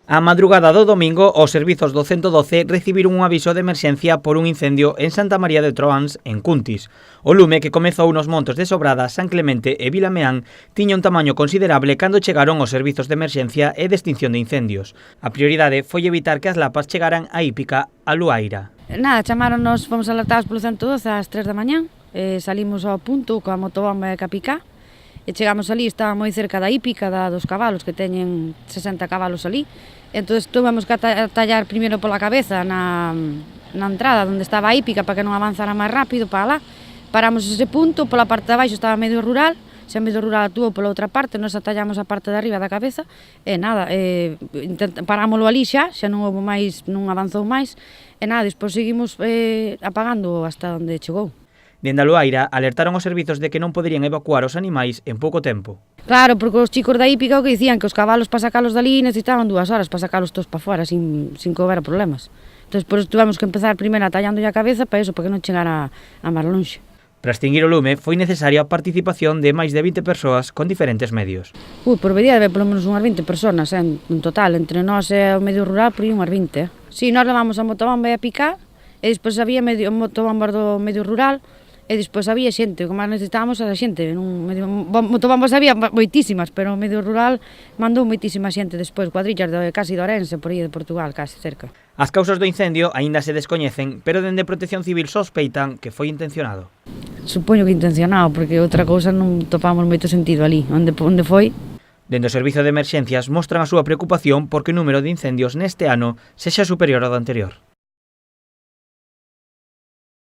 A madrugada do domingo, os servizos do 112 recibiron un aviso de emerxencia por un incendio en Santa María de Troáns, en Cuntis. O lume, que comezou nos montes de Sobrada, San Clemente e Vilameán, tiña un tamaño considerable cando chegaron os servizos de emerxencia e de extinción de incendios. A prioridade foi evitar que as lapas chegaran a Hípica, a Luaira. Nada, chamáronos, fomos alertados polo 112 ás 3 da mañán, salimos ao punto coa motobomba e ca pica, e chegamos ali, estaba moi cerca da Hípica, dos cabalos, que teñen 60 cabalos ali. Entón, tuvemos que tallar primeiro pola cabeza na entrada onde estaba a Hípica para que non avanzara máis rápido para lá. Paramos ese punto, pola parte de abaixo estaba medio rural, se medio rural actuou pola outra parte, nos atallamos a parte de arriba da cabeza e nada, parámoslo ali xa non houve máis, non avanzou máis e nada, despois seguimos apagando hasta onde chegou. Dende a Luaira alertaron os servizos de que non poderían evacuar os animais en pouco tempo. Claro, porque os chicos da Hípica o que dicían que os cabalos para sacalos dali necesitaban 2 horas para sacalos todos para fora sin que houbera problemas. Entón, por eso tivemos que empezar primeiro atallando a cabeza para eso, para que non chegara a máis longe. Para extinguir o lume foi necesaria a participación de máis de 20 persoas con diferentes medios. Por vería de haber polo menos unhas 20 personas, en total, entre nós e o medio rural, por aí unhas 20. Si, nós levamos a motobomba e a picar, e despois había motobombas do medio rural, e despois había xente, o que máis necesitábamos era xente. Motobombas había moitísimas, pero o medio rural mandou moitísima xente despois, cuadrillas casi de Orense, por aí de Portugal, casi cerca. As causas do incendio aínda se descoñecen, pero dende Protección Civil sospeitan que foi intencionado. Supoño que intencionado, porque outra cousa non topamos moito sentido ali, onde foi. Dende o Servizo de Emerxencias mostran a súa preocupación porque o número de incendios neste ano sexa superior ao do anterior.